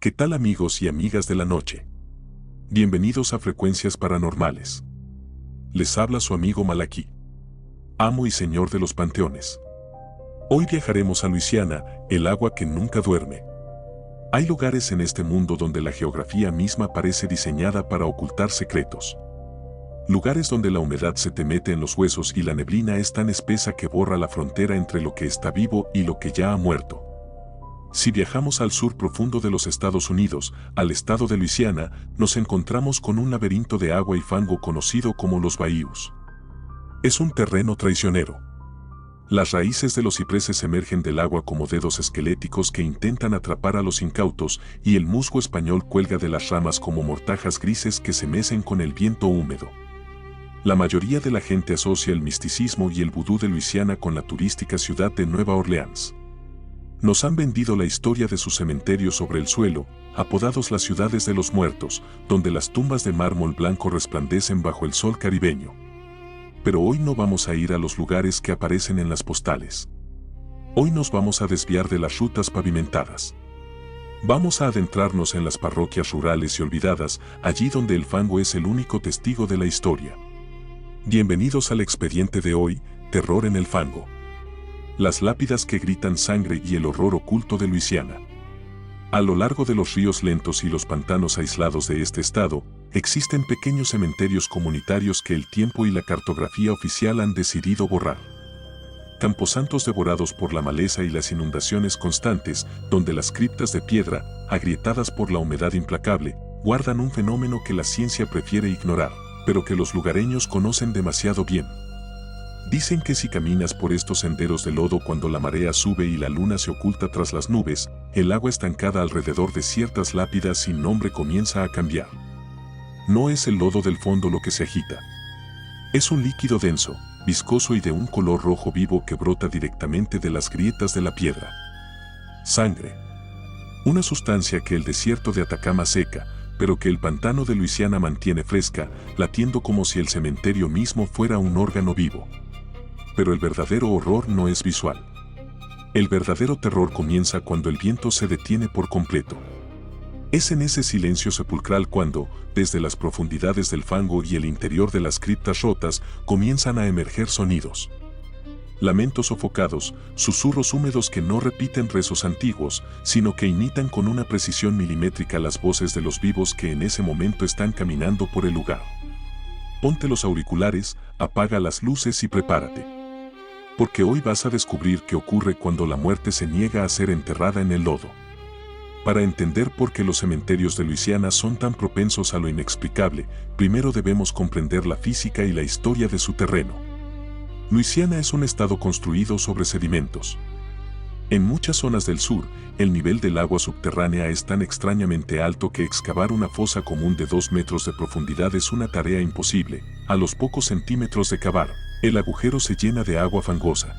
¿Qué tal amigos y amigas de la noche? Bienvenidos a Frecuencias Paranormales. Les habla su amigo Malaquí, amo y señor de los panteones. Hoy viajaremos a Luisiana, el agua que nunca duerme. Hay lugares en este mundo donde la geografía misma parece diseñada para ocultar secretos. Lugares donde la humedad se te mete en los huesos y la neblina es tan espesa que borra la frontera entre lo que está vivo y lo que ya ha muerto. Si viajamos al sur profundo de los Estados Unidos, al estado de Luisiana, nos encontramos con un laberinto de agua y fango conocido como los bayous. Es un terreno traicionero. Las raíces de los cipreses emergen del agua como dedos esqueléticos que intentan atrapar a los incautos y el musgo español cuelga de las ramas como mortajas grises que se mecen con el viento húmedo. La mayoría de la gente asocia el misticismo y el vudú de Luisiana con la turística ciudad de Nueva Orleans. Nos han vendido la historia de sus cementerios sobre el suelo, apodados las ciudades de los muertos, donde las tumbas de mármol blanco resplandecen bajo el sol caribeño. Pero hoy no vamos a ir a los lugares que aparecen en las postales. Hoy nos vamos a desviar de las rutas pavimentadas. Vamos a adentrarnos en las parroquias rurales y olvidadas, allí donde el fango es el único testigo de la historia. Bienvenidos al expediente de hoy, Terror en el Fango. Las lápidas que gritan sangre y el horror oculto de Luisiana. A lo largo de los ríos lentos y los pantanos aislados de este estado, existen pequeños cementerios comunitarios que el tiempo y la cartografía oficial han decidido borrar. Camposantos devorados por la maleza y las inundaciones constantes, donde las criptas de piedra, agrietadas por la humedad implacable, guardan un fenómeno que la ciencia prefiere ignorar, pero que los lugareños conocen demasiado bien. Dicen que si caminas por estos senderos de lodo cuando la marea sube y la luna se oculta tras las nubes, el agua estancada alrededor de ciertas lápidas sin nombre comienza a cambiar. No es el lodo del fondo lo que se agita. Es un líquido denso, viscoso y de un color rojo vivo que brota directamente de las grietas de la piedra. Sangre. Una sustancia que el desierto de Atacama seca, pero que el pantano de Luisiana mantiene fresca, latiendo como si el cementerio mismo fuera un órgano vivo. Pero el verdadero horror no es visual. El verdadero terror comienza cuando el viento se detiene por completo. Es en ese silencio sepulcral cuando, desde las profundidades del fango y el interior de las criptas rotas, comienzan a emerger sonidos. Lamentos sofocados, susurros húmedos que no repiten rezos antiguos, sino que imitan con una precisión milimétrica las voces de los vivos que en ese momento están caminando por el lugar. Ponte los auriculares, apaga las luces y prepárate. Porque hoy vas a descubrir qué ocurre cuando la muerte se niega a ser enterrada en el lodo. Para entender por qué los cementerios de Luisiana son tan propensos a lo inexplicable, primero debemos comprender la física y la historia de su terreno. Luisiana es un estado construido sobre sedimentos. En muchas zonas del sur, el nivel del agua subterránea es tan extrañamente alto que excavar una fosa común de 2 metros de profundidad es una tarea imposible. A los pocos centímetros de cavar, el agujero se llena de agua fangosa.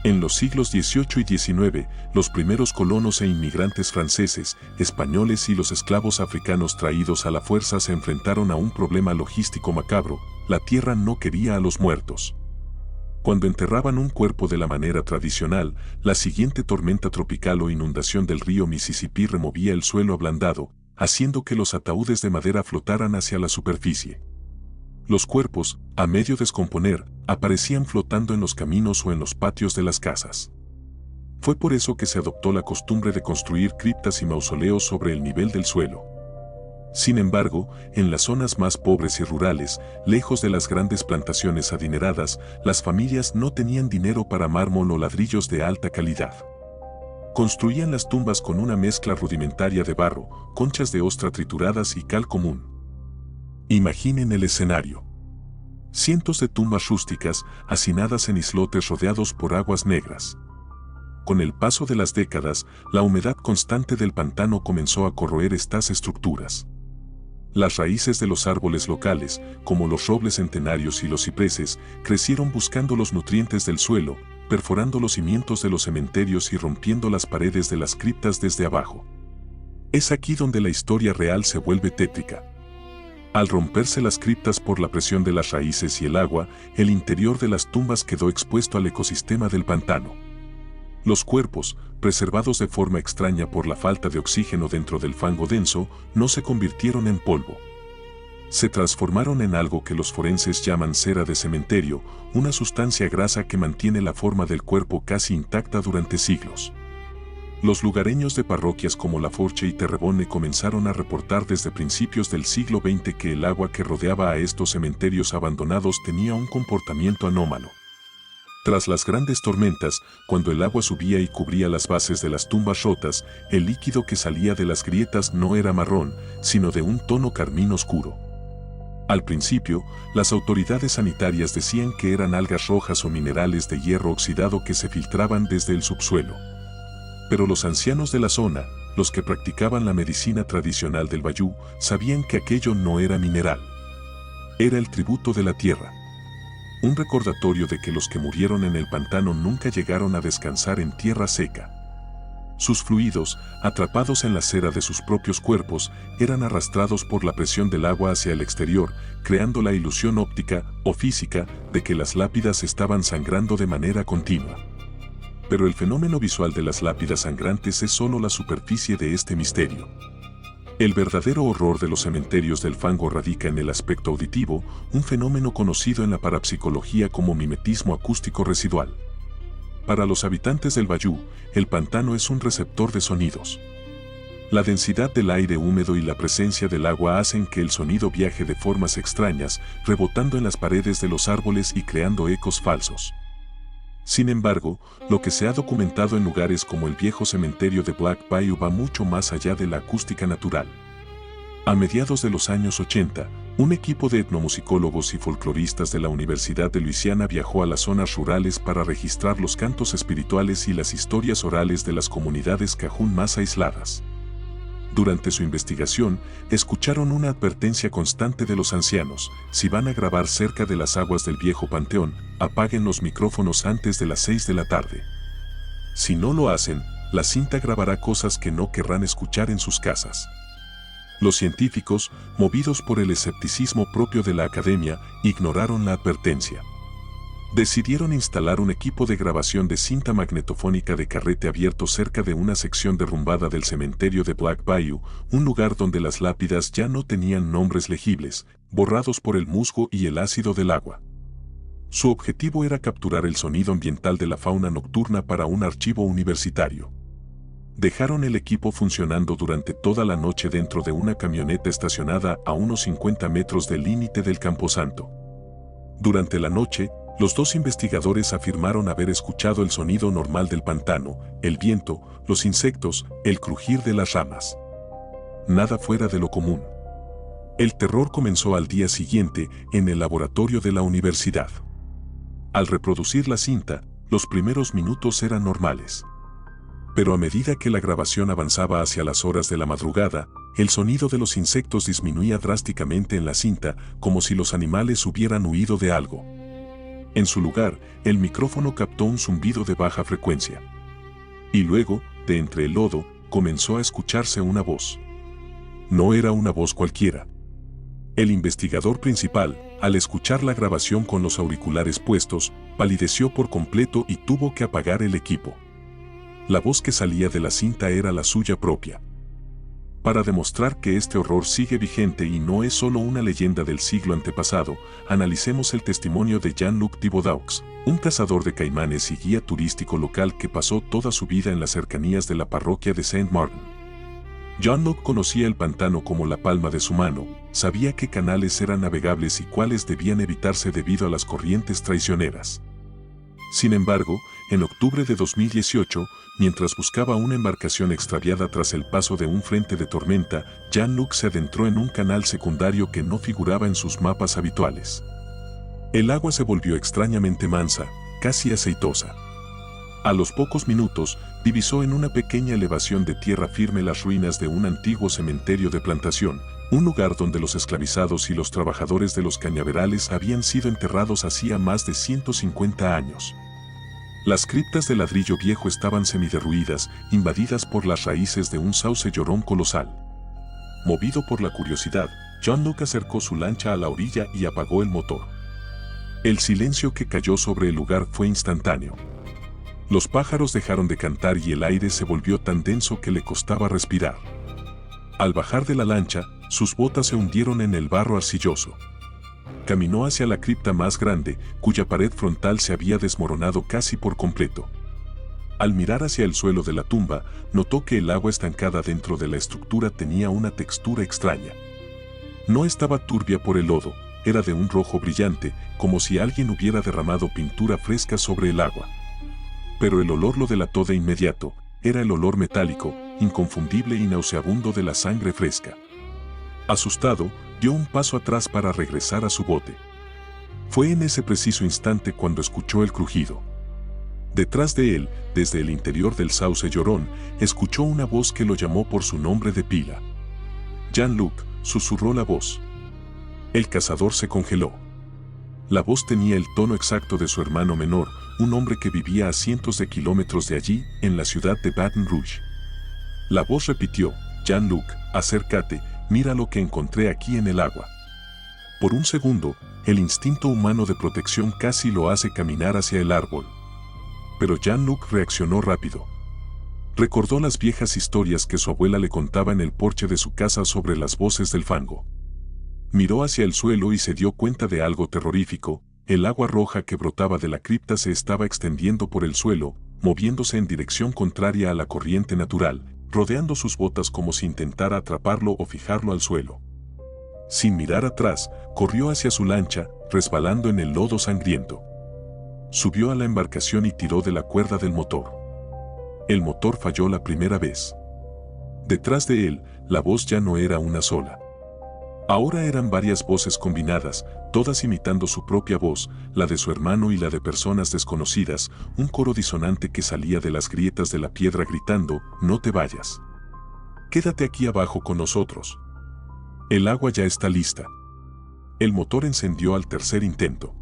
En los siglos XVIII y XIX, los primeros colonos e inmigrantes franceses, españoles y los esclavos africanos traídos a la fuerza se enfrentaron a un problema logístico macabro: la tierra no quería a los muertos. Cuando enterraban un cuerpo de la manera tradicional, la siguiente tormenta tropical o inundación del río Mississippi removía el suelo ablandado, haciendo que los ataúdes de madera flotaran hacia la superficie. Los cuerpos, a medio descomponer, aparecían flotando en los caminos o en los patios de las casas. Fue por eso que se adoptó la costumbre de construir criptas y mausoleos sobre el nivel del suelo. Sin embargo, en las zonas más pobres y rurales, lejos de las grandes plantaciones adineradas, las familias no tenían dinero para mármol o ladrillos de alta calidad. Construían las tumbas con una mezcla rudimentaria de barro, conchas de ostra trituradas y cal común. Imaginen el escenario. Cientos de tumbas rústicas, hacinadas en islotes rodeados por aguas negras. Con el paso de las décadas, la humedad constante del pantano comenzó a corroer estas estructuras. Las raíces de los árboles locales, como los robles centenarios y los cipreses, crecieron buscando los nutrientes del suelo, perforando los cimientos de los cementerios y rompiendo las paredes de las criptas desde abajo. Es aquí donde la historia real se vuelve tétrica. Al romperse las criptas por la presión de las raíces y el agua, el interior de las tumbas quedó expuesto al ecosistema del pantano. Los cuerpos, preservados de forma extraña por la falta de oxígeno dentro del fango denso, no se convirtieron en polvo. Se transformaron en algo que los forenses llaman cera de cementerio, una sustancia grasa que mantiene la forma del cuerpo casi intacta durante siglos. Los lugareños de parroquias como Laforche y Terrebonne comenzaron a reportar desde principios del siglo XX que el agua que rodeaba a estos cementerios abandonados tenía un comportamiento anómalo. Tras las grandes tormentas, cuando el agua subía y cubría las bases de las tumbas rotas, el líquido que salía de las grietas no era marrón, sino de un tono carmín oscuro. Al principio, las autoridades sanitarias decían que eran algas rojas o minerales de hierro oxidado que se filtraban desde el subsuelo. Pero los ancianos de la zona, los que practicaban la medicina tradicional del Bayou, sabían que aquello no era mineral. Era el tributo de la tierra. Un recordatorio de que los que murieron en el pantano nunca llegaron a descansar en tierra seca. Sus fluidos, atrapados en la cera de sus propios cuerpos, eran arrastrados por la presión del agua hacia el exterior, creando la ilusión óptica o física de que las lápidas estaban sangrando de manera continua. Pero el fenómeno visual de las lápidas sangrantes es solo la superficie de este misterio. El verdadero horror de los cementerios del fango radica en el aspecto auditivo, un fenómeno conocido en la parapsicología como mimetismo acústico residual. Para los habitantes del Bayou, el pantano es un receptor de sonidos. La densidad del aire húmedo y la presencia del agua hacen que el sonido viaje de formas extrañas, rebotando en las paredes de los árboles y creando ecos falsos. Sin embargo, lo que se ha documentado en lugares como el viejo cementerio de Black Bayou va mucho más allá de la acústica natural. A mediados de los años 80, un equipo de etnomusicólogos y folcloristas de la Universidad de Luisiana viajó a las zonas rurales para registrar los cantos espirituales y las historias orales de las comunidades cajún más aisladas. Durante su investigación, escucharon una advertencia constante de los ancianos: si van a grabar cerca de las aguas del viejo panteón, apaguen los micrófonos antes de las 6 de la tarde. Si no lo hacen, la cinta grabará cosas que no querrán escuchar en sus casas. Los científicos, movidos por el escepticismo propio de la academia, ignoraron la advertencia. Decidieron instalar un equipo de grabación de cinta magnetofónica de carrete abierto cerca de una sección derrumbada del cementerio de Black Bayou, un lugar donde las lápidas ya no tenían nombres legibles, borrados por el musgo y el ácido del agua. Su objetivo era capturar el sonido ambiental de la fauna nocturna para un archivo universitario. Dejaron el equipo funcionando durante toda la noche dentro de una camioneta estacionada a unos 50 metros del límite del camposanto. Durante la noche, los dos investigadores afirmaron haber escuchado el sonido normal del pantano, el viento, los insectos, el crujir de las ramas. Nada fuera de lo común. El terror comenzó al día siguiente en el laboratorio de la universidad. Al reproducir la cinta, los primeros minutos eran normales. Pero a medida que la grabación avanzaba hacia las horas de la madrugada, el sonido de los insectos disminuía drásticamente en la cinta, como si los animales hubieran huido de algo. En su lugar, el micrófono captó un zumbido de baja frecuencia. Y luego, de entre el lodo, comenzó a escucharse una voz. No era una voz cualquiera. El investigador principal, al escuchar la grabación con los auriculares puestos, palideció por completo y tuvo que apagar el equipo. La voz que salía de la cinta era la suya propia. Para demostrar que este horror sigue vigente y no es solo una leyenda del siglo antepasado, analicemos el testimonio de Jean-Luc Thibaudaux, un cazador de caimanes y guía turístico local que pasó toda su vida en las cercanías de la parroquia de Saint-Martin. Jean-Luc conocía el pantano como la palma de su mano, sabía qué canales eran navegables y cuáles debían evitarse debido a las corrientes traicioneras. Sin embargo, en octubre de 2018, mientras buscaba una embarcación extraviada tras el paso de un frente de tormenta, Jean-Luc se adentró en un canal secundario que no figuraba en sus mapas habituales. El agua se volvió extrañamente mansa, casi aceitosa. A los pocos minutos, divisó en una pequeña elevación de tierra firme las ruinas de un antiguo cementerio de plantación, un lugar donde los esclavizados y los trabajadores de los cañaverales habían sido enterrados hacía más de 150 años. Las criptas de ladrillo viejo estaban semiderruidas, invadidas por las raíces de un sauce llorón colosal. Movido por la curiosidad, Jean-Luc acercó su lancha a la orilla y apagó el motor. El silencio que cayó sobre el lugar fue instantáneo. Los pájaros dejaron de cantar y el aire se volvió tan denso que le costaba respirar. Al bajar de la lancha, sus botas se hundieron en el barro arcilloso. Caminó hacia la cripta más grande, cuya pared frontal se había desmoronado casi por completo. Al mirar hacia el suelo de la tumba, notó que el agua estancada dentro de la estructura tenía una textura extraña. No estaba turbia por el lodo, era de un rojo brillante, como si alguien hubiera derramado pintura fresca sobre el agua. Pero el olor lo delató de inmediato, era el olor metálico, inconfundible y nauseabundo de la sangre fresca. Asustado, dio un paso atrás para regresar a su bote. Fue en ese preciso instante cuando escuchó el crujido. Detrás de él, desde el interior del sauce llorón, escuchó una voz que lo llamó por su nombre de pila. Jean-Luc, susurró la voz. El cazador se congeló. La voz tenía el tono exacto de su hermano menor, un hombre que vivía a cientos de kilómetros de allí, en la ciudad de Baton Rouge. La voz repitió, Jean-Luc, acércate, mira lo que encontré aquí en el agua. Por un segundo, el instinto humano de protección casi lo hace caminar hacia el árbol. Pero Jean-Luc reaccionó rápido. Recordó las viejas historias que su abuela le contaba en el porche de su casa sobre las voces del fango. Miró hacia el suelo y se dio cuenta de algo terrorífico. El agua roja que brotaba de la cripta se estaba extendiendo por el suelo, moviéndose en dirección contraria a la corriente natural, rodeando sus botas como si intentara atraparlo o fijarlo al suelo. Sin mirar atrás, corrió hacia su lancha, resbalando en el lodo sangriento. Subió a la embarcación y tiró de la cuerda del motor. El motor falló la primera vez. Detrás de él, la voz ya no era una sola. Ahora eran varias voces combinadas, todas imitando su propia voz, la de su hermano y la de personas desconocidas, un coro disonante que salía de las grietas de la piedra gritando, no te vayas. Quédate aquí abajo con nosotros. El agua ya está lista. El motor encendió al tercer intento.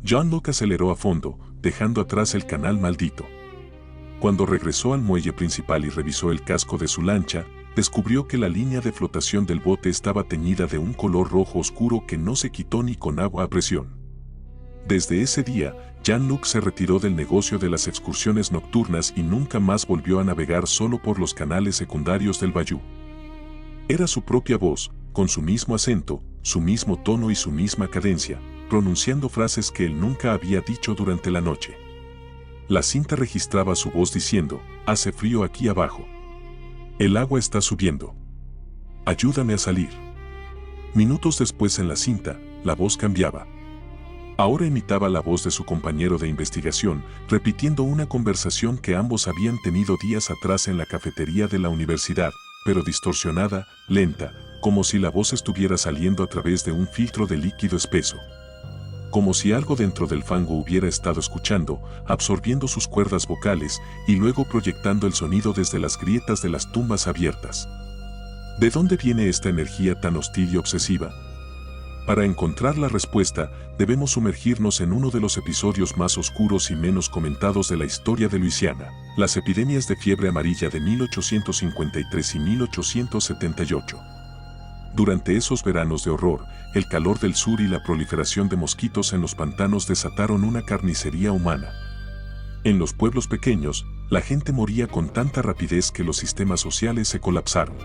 Jean-Luc aceleró a fondo, dejando atrás el canal maldito. Cuando regresó al muelle principal y revisó el casco de su lancha, descubrió que la línea de flotación del bote estaba teñida de un color rojo oscuro que no se quitó ni con agua a presión. Desde ese día, Jean-Luc se retiró del negocio de las excursiones nocturnas y nunca más volvió a navegar solo por los canales secundarios del bayou. Era su propia voz, con su mismo acento, su mismo tono y su misma cadencia, pronunciando frases que él nunca había dicho durante la noche. La cinta registraba su voz diciendo, hace frío aquí abajo. El agua está subiendo. Ayúdame a salir. Minutos después en la cinta, la voz cambiaba. Ahora imitaba la voz de su compañero de investigación, repitiendo una conversación que ambos habían tenido días atrás en la cafetería de la universidad, pero distorsionada, lenta, como si la voz estuviera saliendo a través de un filtro de líquido espeso. Como si algo dentro del fango hubiera estado escuchando, absorbiendo sus cuerdas vocales y luego proyectando el sonido desde las grietas de las tumbas abiertas. ¿De dónde viene esta energía tan hostil y obsesiva? Para encontrar la respuesta, debemos sumergirnos en uno de los episodios más oscuros y menos comentados de la historia de Luisiana, las epidemias de fiebre amarilla de 1853 y 1878. Durante esos veranos de horror, el calor del sur y la proliferación de mosquitos en los pantanos desataron una carnicería humana. En los pueblos pequeños, la gente moría con tanta rapidez que los sistemas sociales se colapsaron.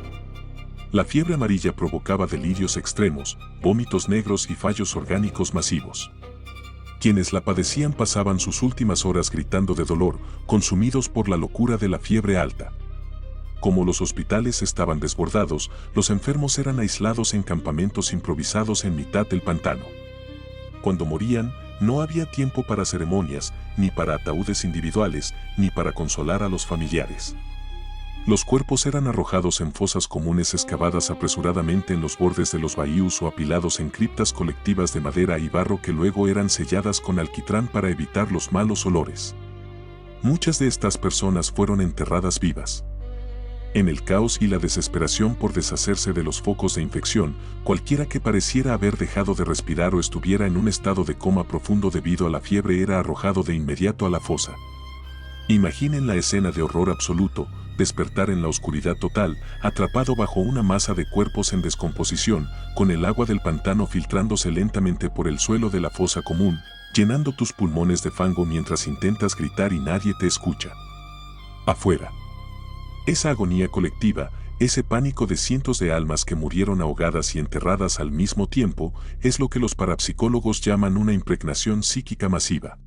La fiebre amarilla provocaba delirios extremos, vómitos negros y fallos orgánicos masivos. Quienes la padecían pasaban sus últimas horas gritando de dolor, consumidos por la locura de la fiebre alta. Como los hospitales estaban desbordados, los enfermos eran aislados en campamentos improvisados en mitad del pantano. Cuando morían, no había tiempo para ceremonias, ni para ataúdes individuales, ni para consolar a los familiares. Los cuerpos eran arrojados en fosas comunes excavadas apresuradamente en los bordes de los bayús o apilados en criptas colectivas de madera y barro que luego eran selladas con alquitrán para evitar los malos olores. Muchas de estas personas fueron enterradas vivas. En el caos y la desesperación por deshacerse de los focos de infección, cualquiera que pareciera haber dejado de respirar o estuviera en un estado de coma profundo debido a la fiebre era arrojado de inmediato a la fosa. Imaginen la escena de horror absoluto, despertar en la oscuridad total, atrapado bajo una masa de cuerpos en descomposición, con el agua del pantano filtrándose lentamente por el suelo de la fosa común, llenando tus pulmones de fango mientras intentas gritar y nadie te escucha. Afuera. Esa agonía colectiva, ese pánico de cientos de almas que murieron ahogadas y enterradas al mismo tiempo, es lo que los parapsicólogos llaman una impregnación psíquica masiva.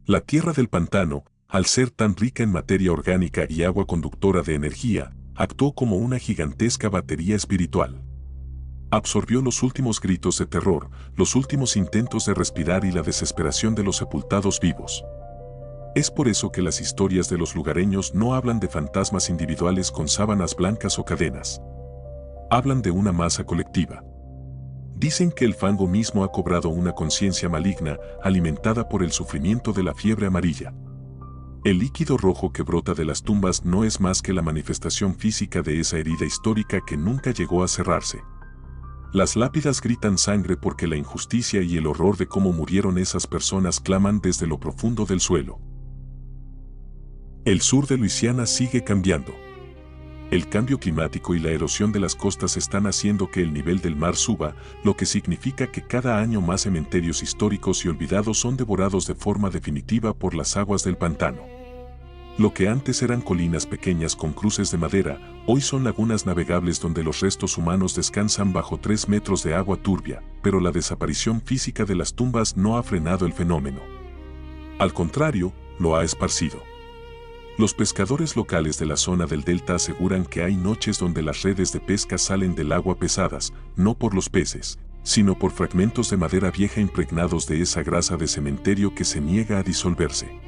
La tierra del pantano, al ser tan rica en materia orgánica y agua conductora de energía, actuó como una gigantesca batería espiritual. Absorbió los últimos gritos de terror, los últimos intentos de respirar y la desesperación de los sepultados vivos. Es por eso que las historias de los lugareños no hablan de fantasmas individuales con sábanas blancas o cadenas. Hablan de una masa colectiva. Dicen que el fango mismo ha cobrado una conciencia maligna, alimentada por el sufrimiento de la fiebre amarilla. El líquido rojo que brota de las tumbas no es más que la manifestación física de esa herida histórica que nunca llegó a cerrarse. Las lápidas gritan sangre porque la injusticia y el horror de cómo murieron esas personas claman desde lo profundo del suelo. El sur de Luisiana sigue cambiando. El cambio climático y la erosión de las costas están haciendo que el nivel del mar suba, lo que significa que cada año más cementerios históricos y olvidados son devorados de forma definitiva por las aguas del pantano. Lo que antes eran colinas pequeñas con cruces de madera, hoy son lagunas navegables donde los restos humanos descansan bajo 3 metros de agua turbia, pero la desaparición física de las tumbas no ha frenado el fenómeno. Al contrario, lo ha esparcido. Los pescadores locales de la zona del delta aseguran que hay noches donde las redes de pesca salen del agua pesadas, no por los peces, sino por fragmentos de madera vieja impregnados de esa grasa de cementerio que se niega a disolverse.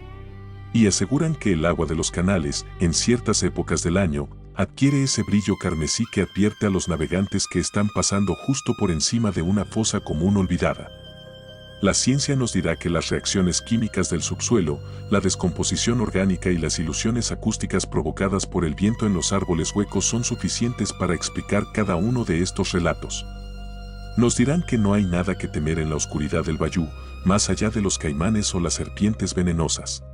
Y aseguran que el agua de los canales, en ciertas épocas del año, adquiere ese brillo carmesí que advierte a los navegantes que están pasando justo por encima de una fosa común olvidada. La ciencia nos dirá que las reacciones químicas del subsuelo, la descomposición orgánica y las ilusiones acústicas provocadas por el viento en los árboles huecos son suficientes para explicar cada uno de estos relatos. Nos dirán que no hay nada que temer en la oscuridad del bayú, más allá de los caimanes o las serpientes venenosas.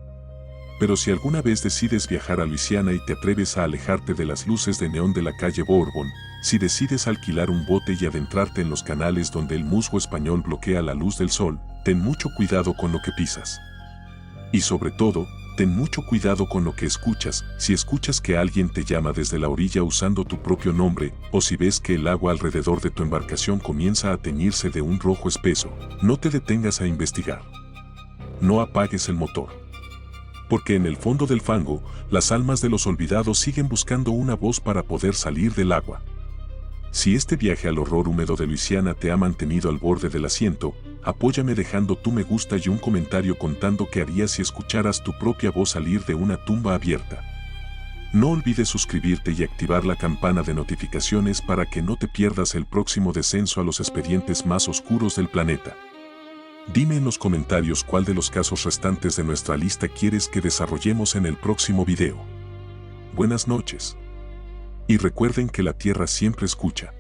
Pero si alguna vez decides viajar a Luisiana y te atreves a alejarte de las luces de neón de la calle Bourbon, si decides alquilar un bote y adentrarte en los canales donde el musgo español bloquea la luz del sol, ten mucho cuidado con lo que pisas. Y sobre todo, ten mucho cuidado con lo que escuchas, si escuchas que alguien te llama desde la orilla usando tu propio nombre, o si ves que el agua alrededor de tu embarcación comienza a teñirse de un rojo espeso, no te detengas a investigar. No apagues el motor. Porque en el fondo del fango, las almas de los olvidados siguen buscando una voz para poder salir del agua. Si este viaje al horror húmedo de Luisiana te ha mantenido al borde del asiento, apóyame dejando tu me gusta y un comentario contando qué harías si escucharas tu propia voz salir de una tumba abierta. No olvides suscribirte y activar la campana de notificaciones para que no te pierdas el próximo descenso a los expedientes más oscuros del planeta. Dime en los comentarios cuál de los casos restantes de nuestra lista quieres que desarrollemos en el próximo video. Buenas noches. Y recuerden que la Tierra siempre escucha.